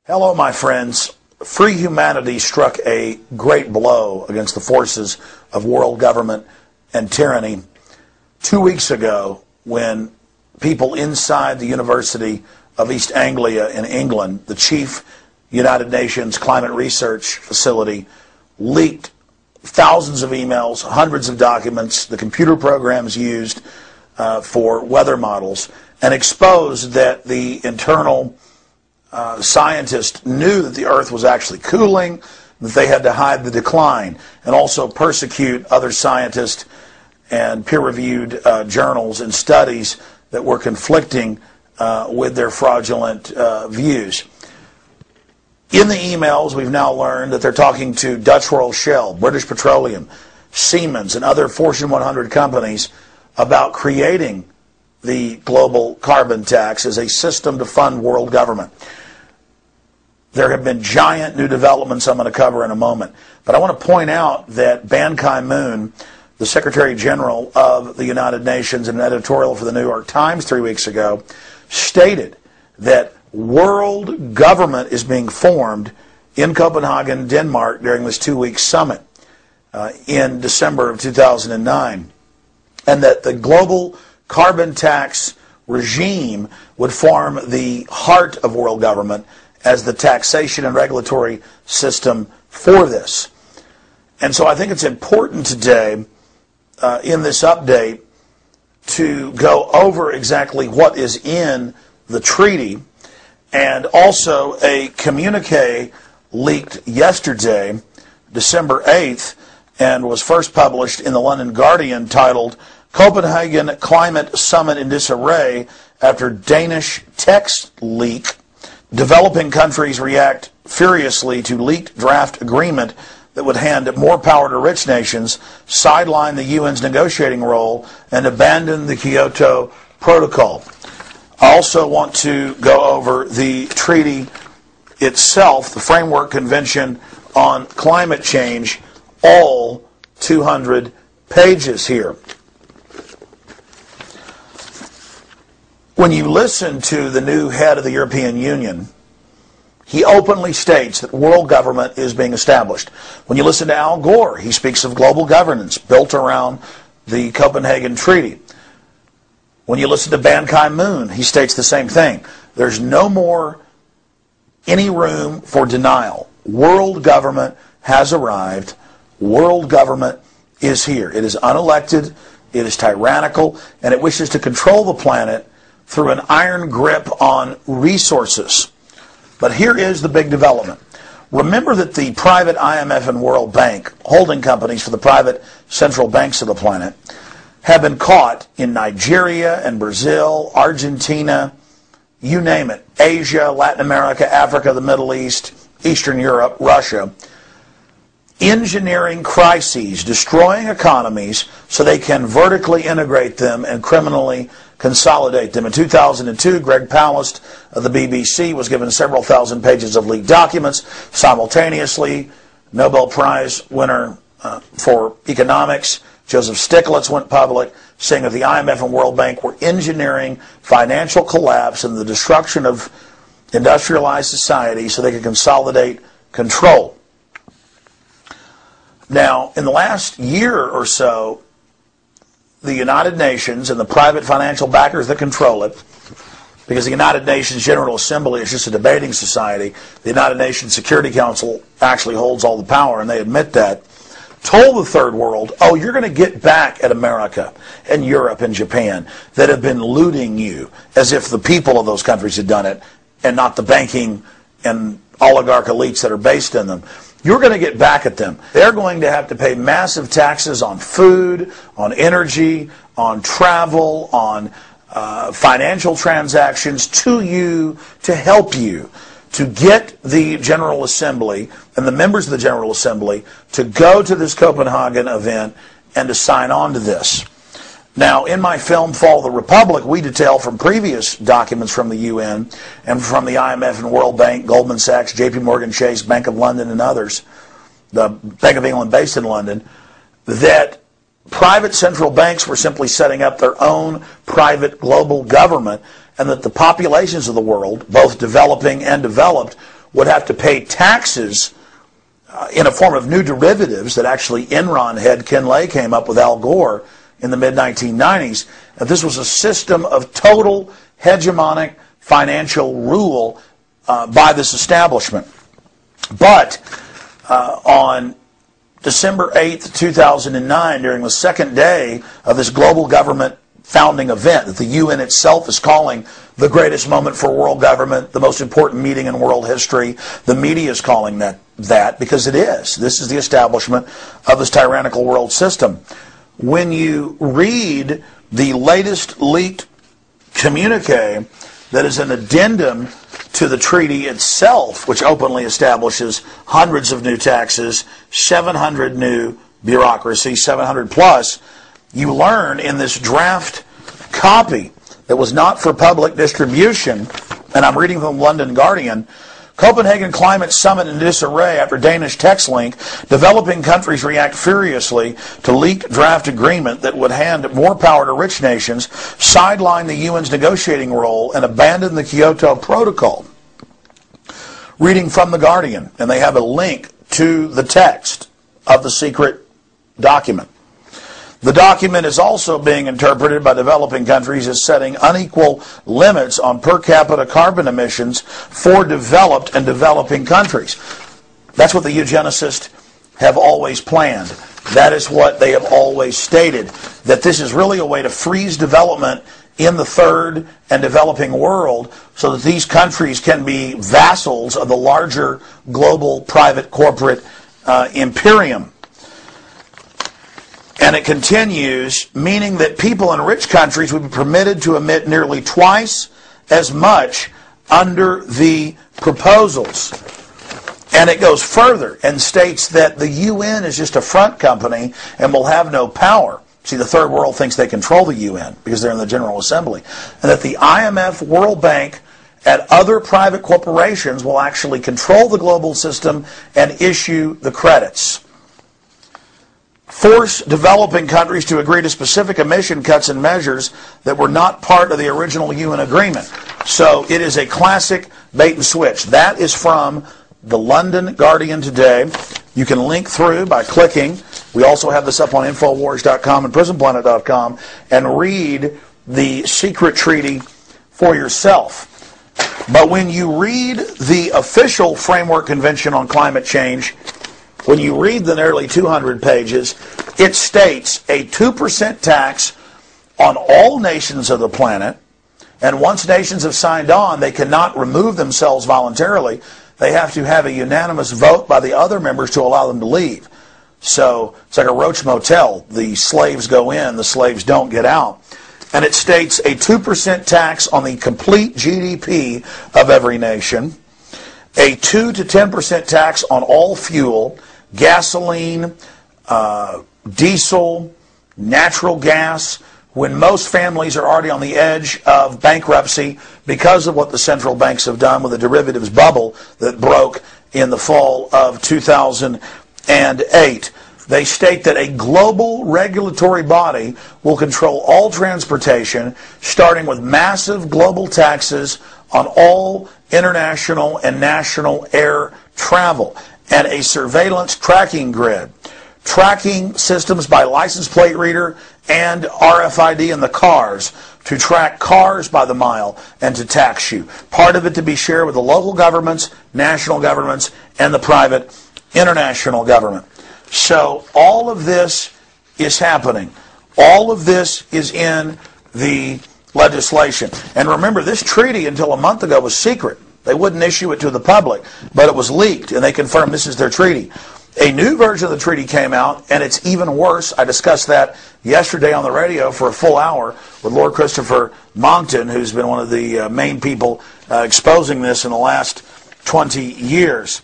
Hello, my friends. Free humanity struck a great blow against the forces of world government and tyranny 2 weeks ago when people inside the University of East Anglia in England, the chief United Nations climate research facility, leaked thousands of emails, hundreds of documents, the computer programs used for weather models, and exposed that the internal scientists knew that the Earth was actually cooling, that they had to hide the decline, and also persecute other scientists and peer-reviewed journals and studies that were conflicting with their fraudulent views. In the emails, we've now learned that they're talking to Dutch Royal Shell, British Petroleum, Siemens, and other Fortune 100 companies about creating the global carbon tax as a system to fund world government. There have been giant new developments I'm going to cover in a moment. But I want to point out that Ban Ki-moon, the Secretary General of the United Nations, in an editorial for the New York Times 3 weeks ago, stated that world government is being formed in Copenhagen, Denmark, during this 2-week summit in December of 2009, and that the global carbon tax regime would form the heart of world government as the taxation and regulatory system for this. And so I think it's important today in this update to go over exactly what is in the treaty, and also a communique leaked yesterday, December 8th, and was first published in the London Guardian, titled "Copenhagen Climate Summit in Disarray After Danish Text Leak. Developing countries react furiously to leaked draft agreement that would hand more power to rich nations, sideline the UN's negotiating role, and abandon the Kyoto Protocol." I also want to go over the treaty itself, the Framework Convention on Climate Change, all 200 pages here. When you listen to the new head of the European Union, he openly states that world government is being established. When you listen to Al Gore, he speaks of global governance built around the Copenhagen Treaty. When you listen to Ban Ki-moon, he states the same thing. There's no more any room for denial. World government has arrived. World government is here. It is unelected, it is tyrannical, and it wishes to control the planet through an iron grip on resources. But here is the big development. Remember that the private IMF and World Bank, holding companies for the private central banks of the planet, have been caught in Nigeria and Brazil, Argentina, you name it, Asia, Latin America, Africa, the Middle East, Eastern Europe, Russia, engineering crises, destroying economies so they can vertically integrate them and criminally consolidate them. In 2002, Greg Palast of the BBC was given several thousand pages of leaked documents. Simultaneously, Nobel Prize winner for economics, Joseph Stiglitz, went public saying that the IMF and World Bank were engineering financial collapse and the destruction of industrialized society so they could consolidate control. Now, in the last year or so, the United Nations and the private financial backers that control it, because the United Nations General Assembly is just a debating society, the United Nations Security Council actually holds all the power, and they admit that, told the third world, oh, you're going to get back at America and Europe and Japan that have been looting you, as if the people of those countries had done it and not the banking and oligarch elites that are based in them. You're going to get back at them. They're going to have to pay massive taxes on food, on energy, on travel, on financial transactions to you, to help you, to get the General Assembly and the members of the General Assembly to go to this Copenhagen event and to sign on to this. Now, in my film, Fall of the Republic, we detail from previous documents from the UN and from the IMF and World Bank, Goldman Sachs, JP Morgan Chase, Bank of London, and others, the Bank of England based in London, that private central banks were simply setting up their own private global government, and that the populations of the world, both developing and developed, would have to pay taxes in a form of new derivatives that actually Enron head Ken Lay came up with Al Gore in the mid-1990s. That this was a system of total hegemonic financial rule by this establishment. But on December 8th, 2009, during the second day of this global government founding event that the UN itself is calling the greatest moment for world government, the most important meeting in world history, the media is calling that because it is. This is the establishment of this tyrannical world system. When you read the latest leaked communique that is an addendum to the treaty itself, which openly establishes hundreds of new taxes, 700 new bureaucracies, 700 plus, you learn in this draft copy that was not for public distribution, and I'm reading from the London Guardian, Copenhagen Climate Summit in disarray after Danish text link. Developing countries react furiously to leaked draft agreement that would hand more power to rich nations, sideline the UN's negotiating role, and abandon the Kyoto Protocol. Reading from the Guardian, and they have a link to the text of the secret document. The document is also being interpreted by developing countries as setting unequal limits on per capita carbon emissions for developed and developing countries. That's what the eugenicists have always planned. That is what they have always stated, that this is really a way to freeze development in the third and developing world so that these countries can be vassals of the larger global private corporate imperium. And it continues, meaning that people in rich countries would be permitted to emit nearly twice as much under the proposals. And it goes further and states that the UN is just a front company and will have no power. See, the third world thinks they control the UN because they're in the General Assembly. And that the IMF, World Bank, and other private corporations will actually control the global system and issue the credits. Force developing countries to agree to specific emission cuts and measures that were not part of the original UN agreement. So it is a classic bait and switch. That is from the London Guardian today. You can link through by clicking. We also have this up on Infowars.com and PrisonPlanet.com and read the secret treaty for yourself. But when you read the official Framework Convention on Climate Change, when you read the nearly 200 pages, it states a 2% tax on all nations of the planet, and once nations have signed on, they cannot remove themselves voluntarily. They have to have a unanimous vote by the other members to allow them to leave. So it's like a Roach Motel. The slaves go in, the slaves don't get out. And it states a 2% tax on the complete GDP of every nation, a 2 to 10% tax on all fuel, gasoline, diesel, natural gas, when most families are already on the edge of bankruptcy because of what the central banks have done with the derivatives bubble that broke in the fall of 2008. They state that a global regulatory body will control all transportation, starting with massive global taxes on all international and national air travel, and a surveillance tracking grid. Tracking systems by license plate reader and RFID in the cars to track cars by the mile and to tax you. Part of it to be shared with the local governments, national governments, and the private international government. So all of this is happening. All of this is in the legislation. And remember, this treaty until a month ago was secret. They wouldn't issue it to the public, but it was leaked, and they confirmed this is their treaty. A new version of the treaty came out, and it's even worse. I discussed that yesterday on the radio for a full hour with Lord Christopher Monckton, who's been one of the main people exposing this in the last 20 years.